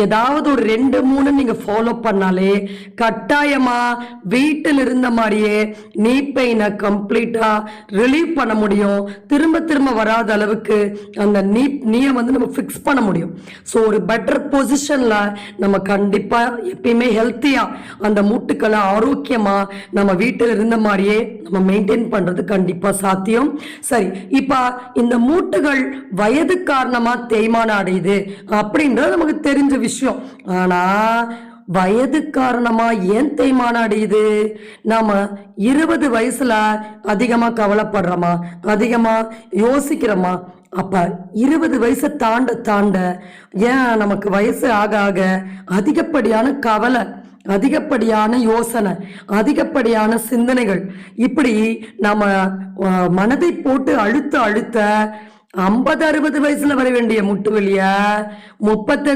ஏதாவது ஒரு 2-3 நீங்க ஃபாலோ பண்ணாலே கட்டாயமா வீட்டில் இருந்த மாதிரியே நீ பெயினை கம்ப்ளீட்டா ரிலீவ் பண்ண முடியும். திரும்ப திரும்ப வராத அளவுக்கு அந்த நீயை நம்ம ஃபிக்ஸ் பண்ண முடியும். ஸோ ஒரு பெட்டர் பொசிஷன்ல நம்ம கண்டிப்பா எப்பயுமே ஹெல்த்தியா அந்த மூட்டுக்களை ஆரோக்கியமா நம்ம வீட்டில் இருந்த மாதிரியே நம்ம மெயின்டைன் பண்றது கண்டிப்பா சாத்தியம். சரி, இப்ப இந்த மூட்டுகள் வயது காரணமா தேய்மானம் அடையுது அப்படின்றது நமக்கு தெரிஞ்ச விஷயம். ஆனா வயது காரணமா ஏன் தேய்மானம் அடையுது? நாம 20 வயசுல அதிகமா கவலைப்படுறோமா, அதிகமா யோசிக்கிறோமா? அப்ப 20 வயசை தாண்ட தாண்ட ஏன் நமக்கு வயசு ஆக ஆக அதிகப்படியான கவலை, அதிகப்படியான யோசனை, அதிகப்படியான சிந்தனைகள், இப்படி நம்ம மனதை போட்டு அழுத்த அழுத்த 50-60 வயசுல வர வேண்டிய முட்டு வலிய 35